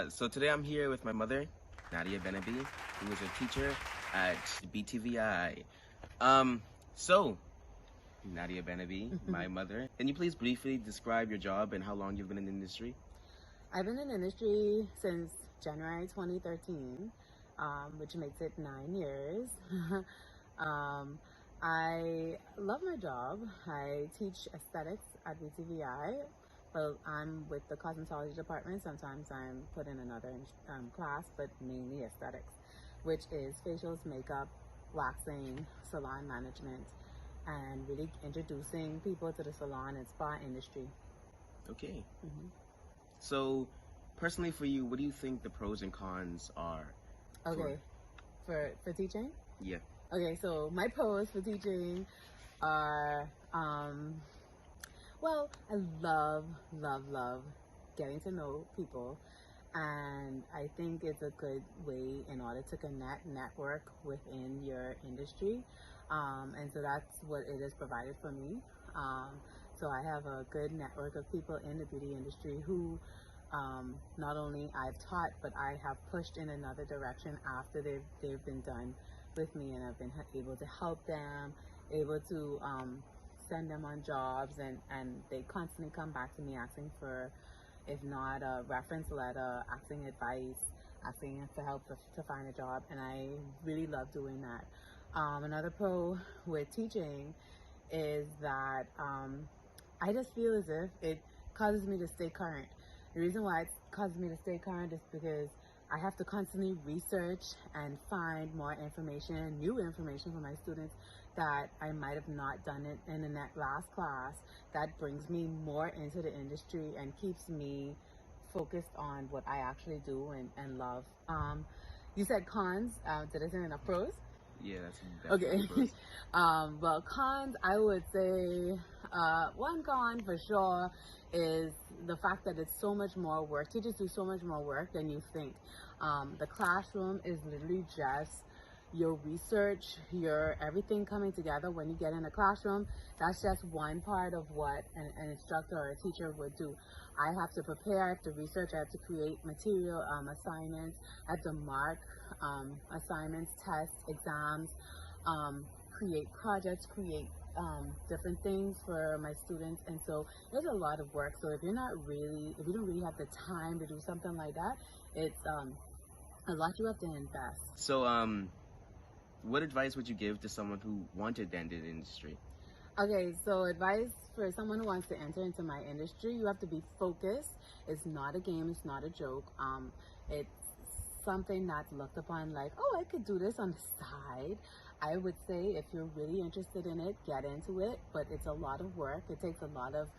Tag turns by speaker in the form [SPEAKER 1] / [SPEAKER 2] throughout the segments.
[SPEAKER 1] So today I'm here with my mother, Nadia Benabi, who is a teacher at BTVI. So Nadia Benabi, my mother, can you please briefly describe your job and how long you've been in the industry?
[SPEAKER 2] I've been in the industry since January 2013, which makes it 9 years. um, I love my job. I teach aesthetics at BTVI. Well, I'm with the cosmetology department. Sometimes I'm put in another class, but mainly aesthetics, which is facials, makeup, waxing, salon management, and really introducing people to the salon and spa industry.
[SPEAKER 1] Okay.
[SPEAKER 2] Mm-hmm.
[SPEAKER 1] So, personally for you, what do you think the pros and cons are?
[SPEAKER 2] Okay, for teaching?
[SPEAKER 1] Yeah.
[SPEAKER 2] Okay, so my pros for teaching are, well, I love getting to know people. And I think it's a good way in order to network within your industry. And so that's what it has provided for me. So I have a good network of people in the beauty industry who not only I've taught, but I have pushed in another direction after they've been done with me, and I've been able to help them, able to send them on jobs, and they constantly come back to me asking for, if not a reference letter, asking advice, asking for help to find a job, and I really love doing that. Another pro with teaching is that I just feel as if it causes me to stay current. The reason why it causes me to stay current is because I have to constantly research and find more information, new information for my students that I might have not done it in the last class. That brings me more into the industry and keeps me focused on what I actually do and love. You said cons. Did I say enough pros?
[SPEAKER 1] Yeah, that's
[SPEAKER 2] Okay.
[SPEAKER 1] pros.
[SPEAKER 2] Well, cons, I would say one con for sure is the fact that it's so much more work. Teachers do so much more work than you think. The classroom is literally just your research, your everything coming together when you get in a classroom. That's just one part of what an instructor or a teacher would do. I have to prepare, I have to research, I have to create material, assignments, I have to mark assignments, tests, exams, create projects, create different things for my students. And so there's a lot of work. So if you don't really have the time to do something like that, it's a lot you have to invest.
[SPEAKER 1] So, what advice would you give to someone who wanted to enter the industry?
[SPEAKER 2] Okay, so advice for someone who wants to enter into my industry: you have to be focused. It's not a game, it's not a joke. It's something that's looked upon like, oh, I could do this on the side. I would say if you're really interested in it, get into it, but it's a lot of work. It takes a lot of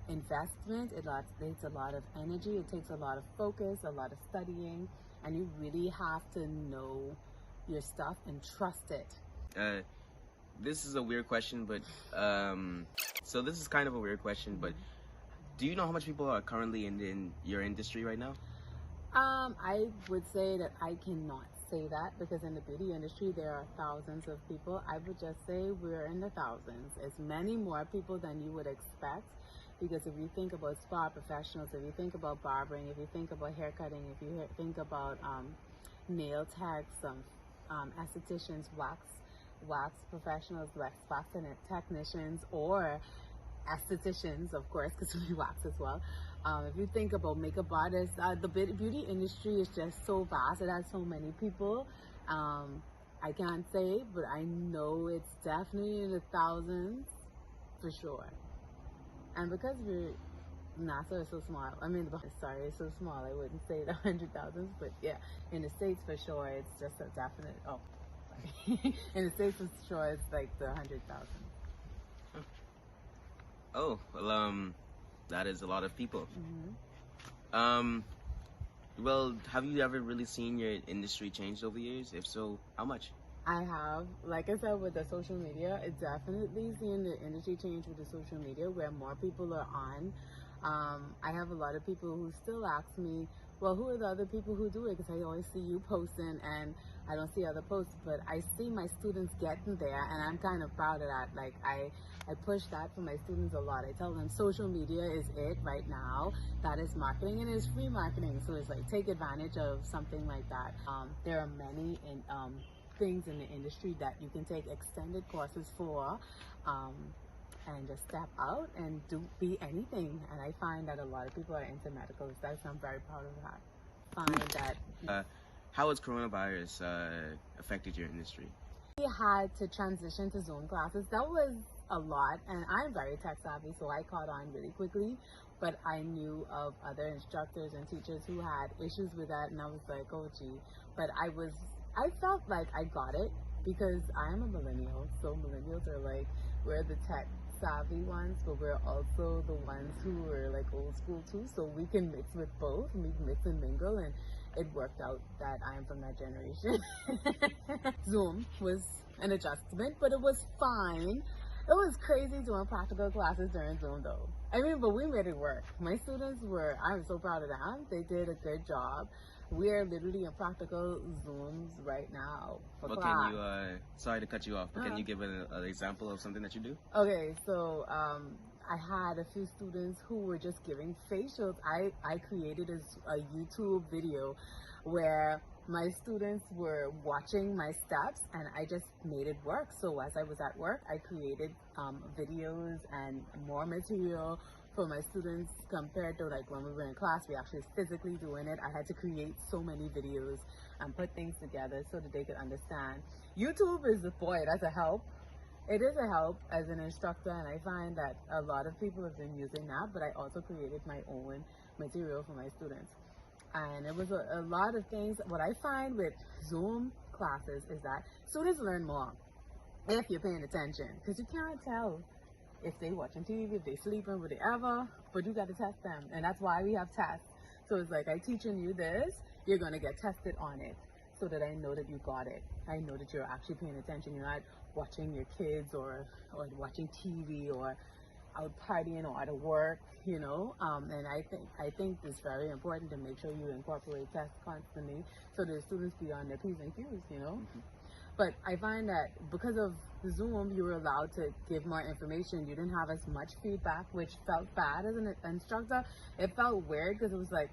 [SPEAKER 2] investment, it takes a lot of energy, it takes a lot of focus, a lot of studying, and you really have to know your stuff and trust it.
[SPEAKER 1] This is a weird question, but so this is kind of a weird question, but do you know how much people are currently in your industry right now?
[SPEAKER 2] I would say that I cannot say that, because in the beauty industry there are thousands of people. I would just say we're in the thousands. It's many more people than you would expect, because if you think about spa professionals, if you think about barbering, if you think about haircutting, if you think about nail techs, estheticians, wax professionals, wax technicians, or estheticians, of course, because we wax as well. If you think about makeup artists, the beauty industry is just so vast. It has so many people. I can't say, but I know it's definitely in the thousands for sure. And because NASA is so small, it's so small, I wouldn't say the 100,000s, but yeah, in the States for sure, it's just a definite, sorry. In the States for sure, it's like the 100,000.
[SPEAKER 1] Oh, well, that is a lot of people.
[SPEAKER 2] Mm-hmm.
[SPEAKER 1] Well, have you ever really seen your industry change over the years? If so, how much?
[SPEAKER 2] I have. Like I said, with the social media, it's definitely seen the industry change with the social media, where more people are on. I have a lot of people who still ask me, well, who are the other people who do it? Because I always see you posting and I don't see other posts, but I see my students getting there, and I'm kind of proud of that. Like, I push that for my students a lot. I tell them social media is it right now. That is marketing, and it's free marketing. So it's like, take advantage of something like that. There are many things in the industry that you can take extended courses for. And just step out and be anything. And I find that a lot of people are into medical stuff, so I'm very proud of that. Find that.
[SPEAKER 1] How has coronavirus affected your industry?
[SPEAKER 2] We had to transition to Zoom classes. That was a lot, and I'm very tech savvy, so I caught on really quickly. But I knew of other instructors and teachers who had issues with that, and I was like, oh gee. But I felt like I got it because I am a millennial, so millennials are like, we're the tech savvy ones, but we're also the ones who were like old school too, so we can mix with both, and we can mix and mingle, and it worked out that I am from that generation. Zoom was an adjustment, but it was fine. It was crazy doing practical classes during Zoom though. I mean, but we made it work. My students I'm so proud of them. They did a good job. We're literally in practical Zooms right now for
[SPEAKER 1] Well,
[SPEAKER 2] class.
[SPEAKER 1] can you, sorry to cut you off, but can you give an example of something that you do?
[SPEAKER 2] Okay, so I had a few students who were just giving facials. I created a YouTube video where my students were watching my steps, and I just made it work. So as I was at work, I created videos and more material for my students compared to like when we were in class, we actually physically doing it. I had to create so many videos and put things together so that they could understand. YouTube is, boy, that's a help. It is a help as an instructor, and I find that a lot of people have been using that, but I also created my own material for my students. And it was a lot of things. What I find with Zoom classes is that students learn more if you're paying attention, because you can't tell if they watching TV, if they sleeping, whatever, but you got to test them, and that's why we have tests. So it's like, I teaching you this, you're going to get tested on it, so that I know that you got it. I know that you're actually paying attention. You're not watching your kids or watching TV or out partying or out of work, you know. And I think it's very important to make sure you incorporate tests constantly so that students be on their P's and Q's, you know. Mm-hmm. But I find that because of Zoom, you were allowed to give more information. You didn't have as much feedback, which felt bad as an instructor. It felt weird because it was like,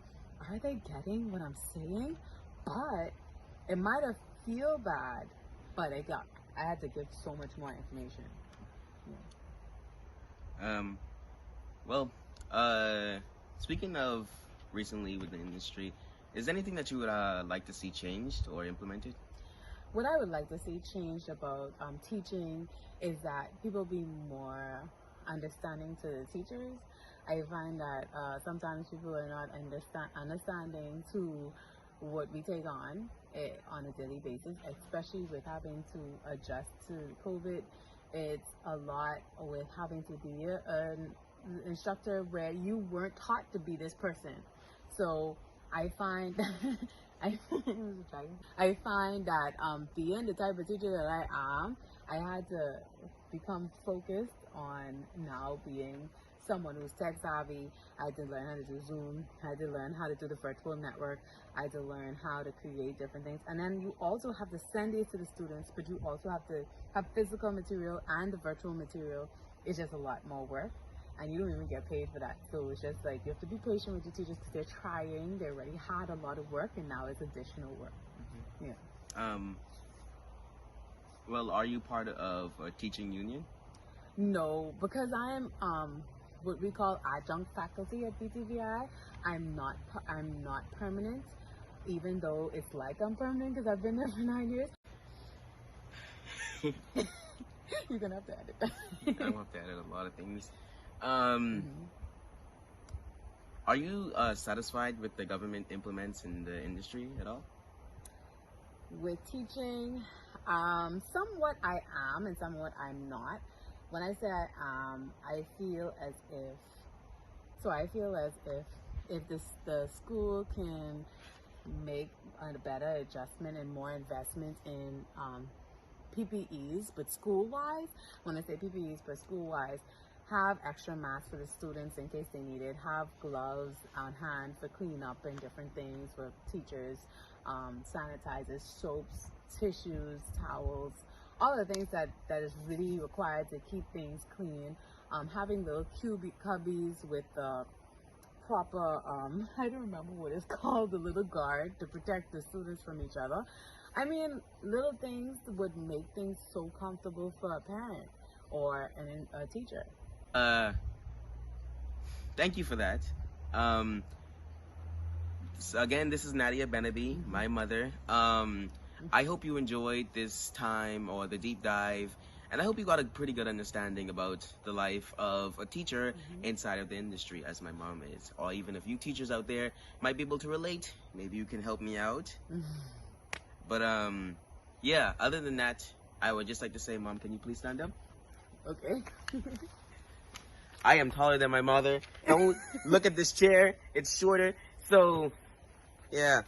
[SPEAKER 2] are they getting what I'm saying? But it might have feel bad, but I had to give so much more information.
[SPEAKER 1] Yeah. Speaking of recently with the industry, is there anything that you would like to see changed or implemented?
[SPEAKER 2] What I would like to see changed about teaching is that people be more understanding to the teachers. I find that sometimes people are not understanding to what we take on a daily basis, especially with having to adjust to COVID. It's a lot with having to be an instructor where you weren't taught to be this person. So I find I find that being the type of teacher that I am, I had to become focused on now being someone who's tech savvy. I had to learn how to do Zoom. I had to learn how to do the virtual network. I had to learn how to create different things. And then you also have to send these to the students, but you also have to have physical material and the virtual material. It's just a lot more work, and you don't even get paid for that. So it's just like, you have to be patient with your teachers because they're trying. They already had a lot of work, and now it's additional work. Mm-hmm. Yeah.
[SPEAKER 1] Well, are you part of a teaching union?
[SPEAKER 2] No, because I'm what we call adjunct faculty at BTVI. I'm not permanent, even though it's like I'm permanent because I've been there for 9 years. You're gonna have to edit that.
[SPEAKER 1] I'm gonna have to edit a lot of things. Mm-hmm. Are you satisfied with the government implements in the industry at all?
[SPEAKER 2] With teaching, somewhat I am and somewhat I'm not. When I say I am, I feel as if the school can make a better adjustment and more investment in PPEs, but school-wise, when I say PPEs, but school-wise, have extra masks for the students in case they need it, have gloves on hand for cleanup and different things for teachers, sanitizers, soaps, tissues, towels, all the things that is really required to keep things clean. Having little cubbies with the proper, I don't remember what it's called, the little guard to protect the students from each other. I mean, little things would make things so comfortable for a parent or a teacher.
[SPEAKER 1] Thank you for that. So again, this is Nadia Benabi, my mother. I hope you enjoyed this time or the deep dive, and I hope you got a pretty good understanding about the life of a teacher inside of the industry, as my mom is. Or even if you teachers out there might be able to relate, maybe you can help me out. But yeah, other than that, I would just like to say, Mom, can you please stand up?
[SPEAKER 2] Okay.
[SPEAKER 1] I am taller than my mother. Don't look at this chair. It's shorter. So, yeah.